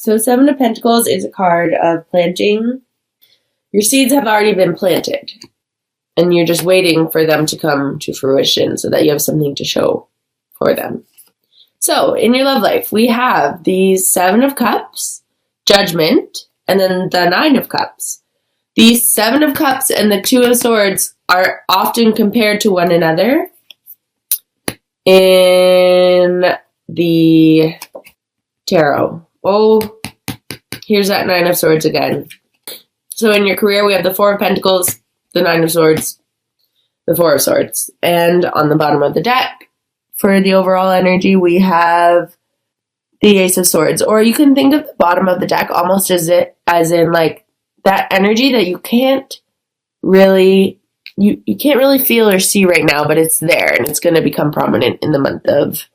So Seven of Pentacles is a card of planting. Your seeds have already been planted, and you're just waiting for them to come to fruition so that you have something to show for them. So in your love life, we have the Seven of Cups, Judgment, and then the Nine of Cups. The Seven of Cups and the Two of Swords are often compared to one another in the tarot. Oh, here's that Nine of Swords again. So in your career, we have the Four of Pentacles, the Nine of Swords, the Four of Swords. And on the bottom of the deck, for the overall energy, we have the Ace of Swords. Or you can think of the bottom of the deck almost as in like that energy that you can't really feel or see right now, but it's there, and it's going to become prominent in the month of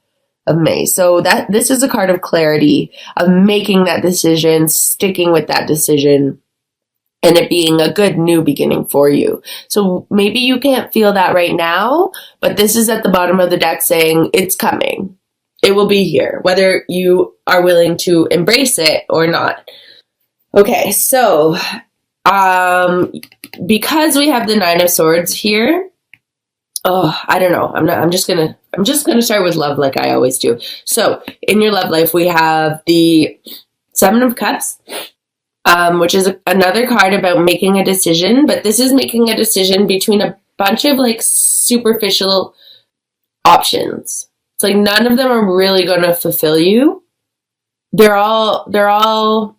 May. So this is a card of clarity, of making that decision, sticking with that decision, and it being a good new beginning for you. So maybe you can't feel that right now, but this is at the bottom of the deck saying it's coming. It will be here, whether you are willing to embrace it or not. Okay, so because we have the Nine of Swords here, I don't know. I'm just gonna start with love like I always do. So in your love life, we have the Seven of Cups, which is another card about making a decision, but this is making a decision between a bunch of like superficial options. It's like none of them are really going to fulfill you. They're all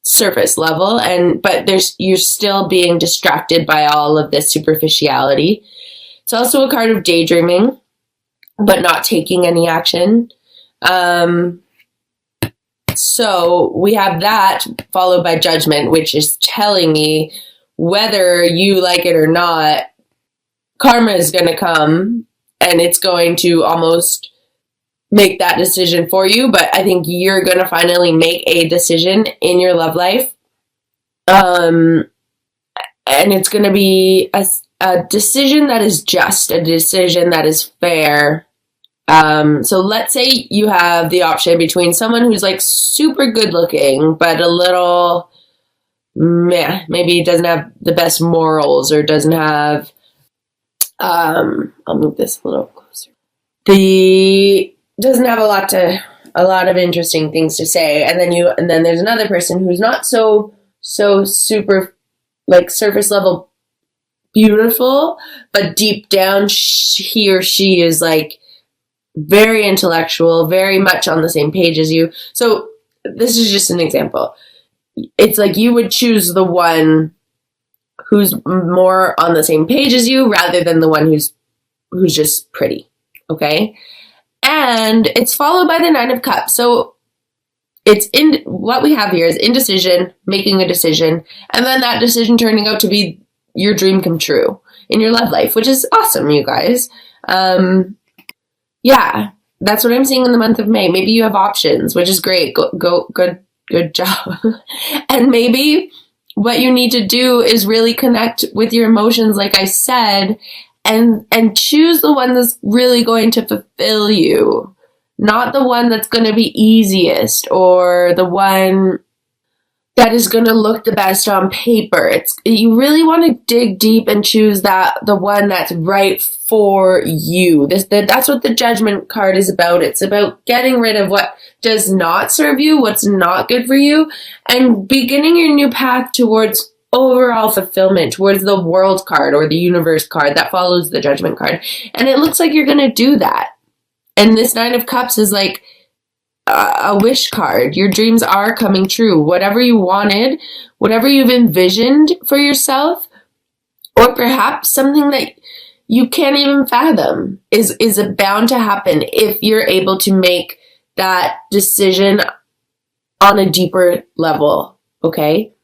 surface level, but you're still being distracted by all of this superficiality. It's also a card of daydreaming, but not taking any action. So we have that followed by Judgment, which is telling me whether you like it or not, karma is going to come and it's going to almost make that decision for you. But I think you're going to finally make a decision in your love life. And it's going to be a decision that is just, a decision that is fair. So let's say you have the option between someone who's like super good looking, but a little meh, maybe doesn't have the best morals or doesn't have, I'll move this a little closer. Doesn't have a lot of interesting things to say. And then there's another person who's not so super like surface level beautiful, but deep down he or she is like very intellectual, very much on the same page as you. So this is just an example. It's like you would choose the one who's more on the same page as you rather than the one who's just pretty. Okay? And it's followed by the Nine of Cups. So it's what we have here is indecision, making a decision, and then that decision turning out to be your dream come true in your love life, which is awesome, you guys. Yeah, that's what I'm seeing in the month of May. Maybe you have options, which is great. Good job. And maybe what you need to do is really connect with your emotions, like I said, and choose the one that's really going to fulfill you, not the one that's going to be easiest or the one that is going to look the best on paper. You really want to dig deep and choose the one that's right for you. That's what the Judgment card is about. It's about getting rid of what does not serve you, what's not good for you, and beginning your new path towards overall fulfillment, towards the World card or the Universe card that follows the Judgment card. And it looks like you're going to do that. And this Nine of Cups is like a wish card. Your dreams are coming true. Whatever you wanted, whatever you've envisioned for yourself, or perhaps something that you can't even fathom is bound to happen if you're able to make that decision on a deeper level. Okay?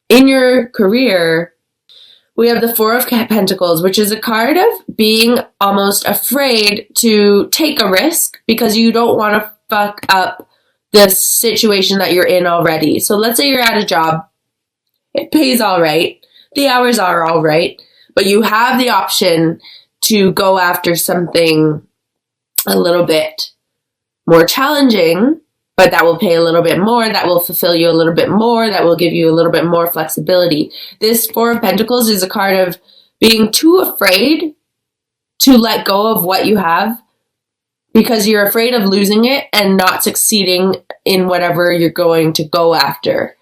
In your career, we have the Four of Pentacles, which is a card of being almost afraid to take a risk because you don't want to fuck up the situation that you're in already. So let's say you're at a job. It pays all right. The hours are all right. But you have the option to go after something a little bit more challenging but that will pay a little bit more, that will fulfill you a little bit more, that will give you a little bit more flexibility. This Four of Pentacles is a card of being too afraid to let go of what you have because you're afraid of losing it and not succeeding in whatever you're going to go after.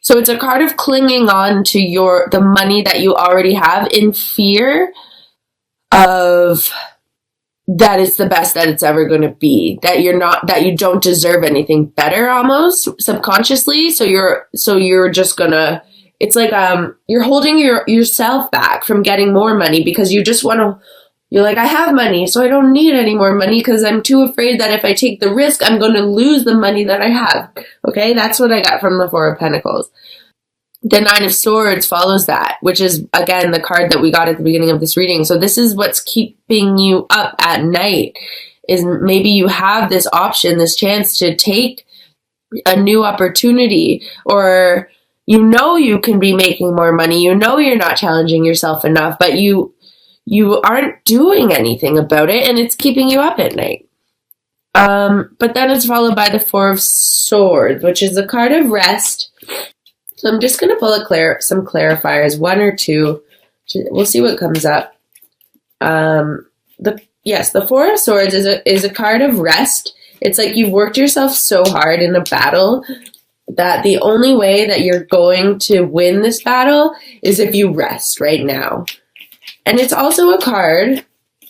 So it's a card of clinging on to the money that you already have in fear of that it's the best that it's ever going to be, that you don't deserve anything better, almost subconsciously. So you're just gonna, it's like, you're holding yourself back from getting more money because you just want to, you're like, I have money, so I don't need any more money because I'm too afraid that if I take the risk, I'm going to lose the money that I have. Okay. That's what I got from the Four of Pentacles. The Nine of Swords follows that, which is, again, the card that we got at the beginning of this reading. So this is what's keeping you up at night, is maybe you have this option, this chance to take a new opportunity, or you can be making more money. You're not challenging yourself enough, but you aren't doing anything about it, and it's keeping you up at night. But then it's followed by the Four of Swords, which is a card of rest. So I'm just going to pull some clarifiers, one or two. We'll see what comes up. The Four of Swords is a card of rest. It's like you've worked yourself so hard in a battle that the only way that you're going to win this battle is if you rest right now. And it's also a card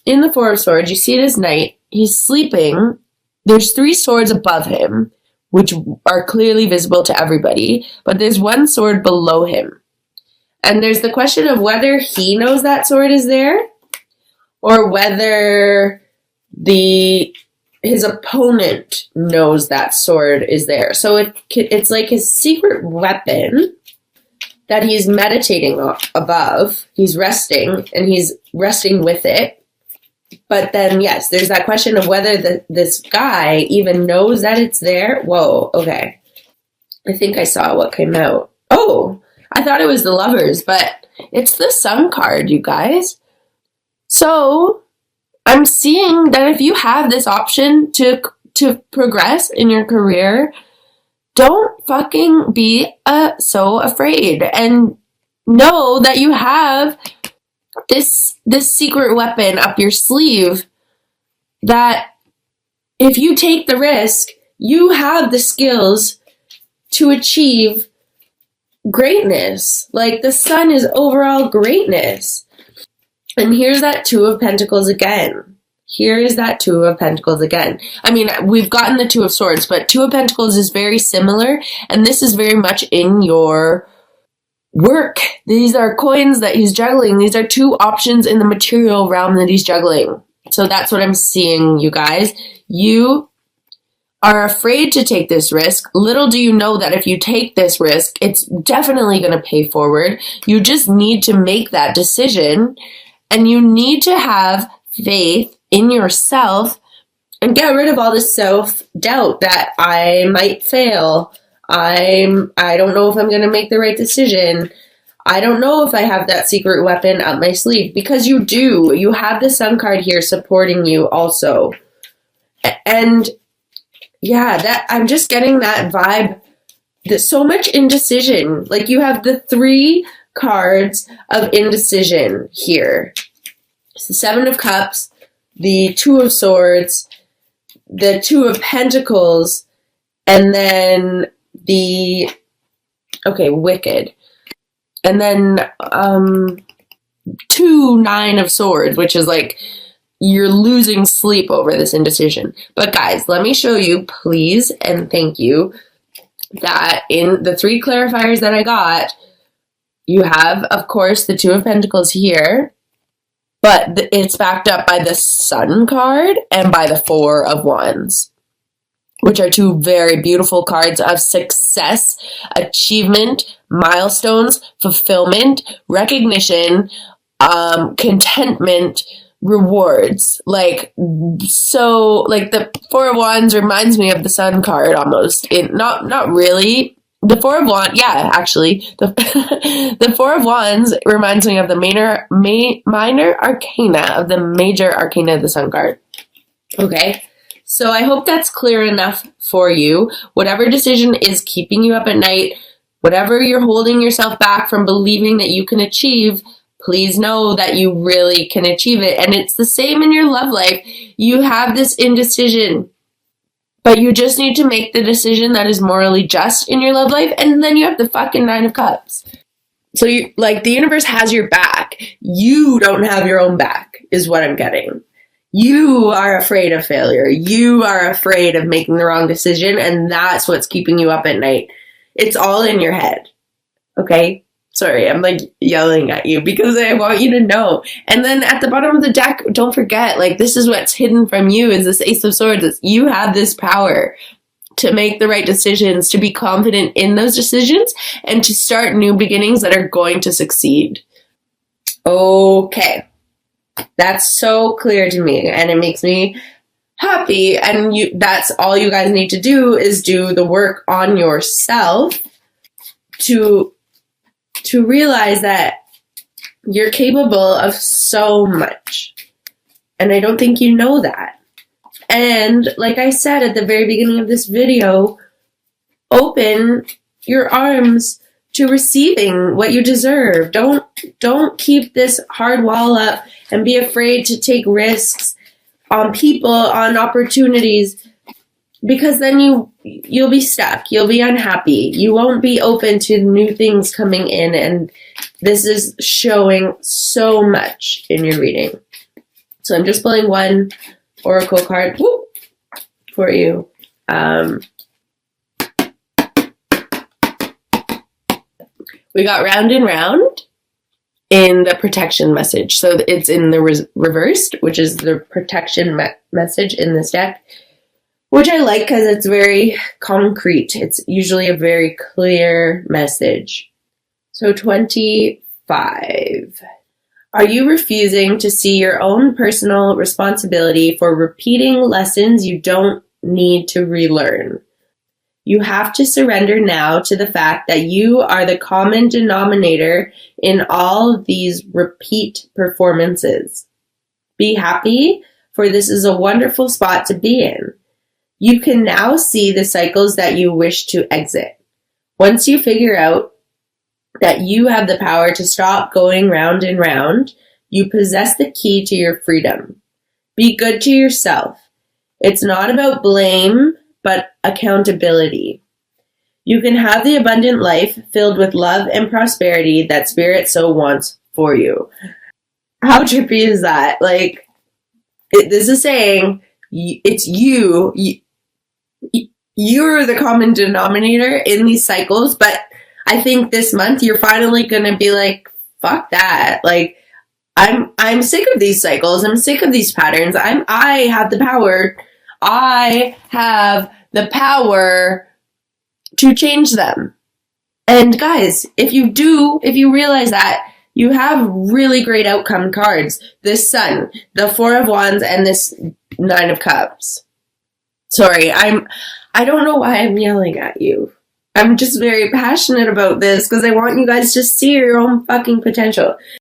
in the Four of Swords. You see it as night. He's sleeping. There's 3 swords above him, which are clearly visible to everybody, but there's 1 sword below him. And there's the question of whether he knows that sword is there, or whether his opponent knows that sword is there. So it's like his secret weapon that he's meditating above. He's resting, and he's resting with it. But then, yes, there's that question of whether this guy even knows that it's there. Whoa, okay. I think I saw what came out. Oh, I thought it was the Lovers, but it's the Sun card, you guys. So I'm seeing that if you have this option to progress in your career, don't fucking be so afraid, and know that you have this secret weapon up your sleeve, that if you take the risk, you have the skills to achieve greatness. Like, the Sun is overall greatness. And here's that Two of Pentacles again. Here is that Two of Pentacles again. I mean, we've gotten the Two of Swords, but Two of Pentacles is very similar, and this is very much in your work. These are coins that he's juggling. These are 2 options in the material realm that he's juggling. So that's what I'm seeing, you guys. You are afraid to take this risk. Little do you know that if you take this risk, it's definitely going to pay forward. You just need to make that decision, and you need to have faith in yourself and get rid of all this self-doubt that I might fail. I don't know if I'm going to make the right decision. I don't know if I have that secret weapon up my sleeve, because you do. You have the Sun card here supporting you also. And yeah, that I'm just getting that vibe. There's so much indecision. Like, you have the 3 cards of indecision here. It's the 7 of Cups, the 2 of Swords, the 2 of Pentacles, and then Wicked. And then 2 9 of Swords, which is like you're losing sleep over this indecision. But guys, let me show you, please, and thank you, that in the 3 clarifiers that I got, you have, of course, the 2 of Pentacles here, but it's backed up by the Sun card and by the 4 of Wands, which are 2 very beautiful cards of success, achievement, milestones, fulfillment, recognition, contentment, rewards. Like, so, like, the 4 of Wands reminds me of the Sun card almost. Not really. The 4 of Wands, yeah, actually. The 4 of Wands reminds me of the minor arcana of the major arcana of the Sun card. Okay? So I hope that's clear enough for you. Whatever decision is keeping you up at night, whatever you're holding yourself back from believing that you can achieve, please know that you really can achieve it. And it's the same in your love life. You have this indecision, but you just need to make the decision that is morally just in your love life, and then you have the fucking 9 of Cups. So you, like, the universe has your back. You don't have your own back, is what I'm getting. You are afraid of failure. You are afraid of making the wrong decision, and that's what's keeping you up at night. It's all in your head. Okay? Sorry, I'm like yelling at you because I want you to know. And then at the bottom of the deck, don't forget, like, this is what's hidden from you is this Ace of Swords. You have this power to make the right decisions, to be confident in those decisions, and to start new beginnings that are going to succeed. Okay. That's so clear to me, and it makes me happy. And that's all you guys need to do is do the work on yourself to realize that you're capable of so much. And I don't think you know that. And like I said at the very beginning of this video, open your arms to receiving what you deserve. Don't keep this hard wall up and be afraid to take risks on people, on opportunities, because then you'll be stuck. You'll be unhappy. You won't be open to new things coming in, and this is showing so much in your reading. So I'm just pulling one oracle card for you. We got round and round in the protection message. So it's in the reversed, which is the protection message in this deck, which I like because it's very concrete. It's usually a very clear message. So 25. Are you refusing to see your own personal responsibility for repeating lessons you don't need to relearn? You have to surrender now to the fact that you are the common denominator in all of these repeat performances. Be happy, for this is a wonderful spot to be in. You can now see the cycles that you wish to exit. Once you figure out that you have the power to stop going round and round, you possess the key to your freedom. Be good to yourself. It's not about blame, but accountability. You can have the abundant life filled with love and prosperity that Spirit so wants for you. How trippy is that? Like, this is saying it's you. You're the common denominator in these cycles, but I think this month you're finally going to be like, fuck that. Like, I'm sick of these cycles. I'm sick of these patterns. I have the power. I have the power to change them. And guys, if you realize that, you have really great outcome cards. This Sun, the 4 of Wands, and this 9 of Cups. Sorry, I don't know why I'm yelling at you. I'm just very passionate about this because I want you guys to see your own fucking potential.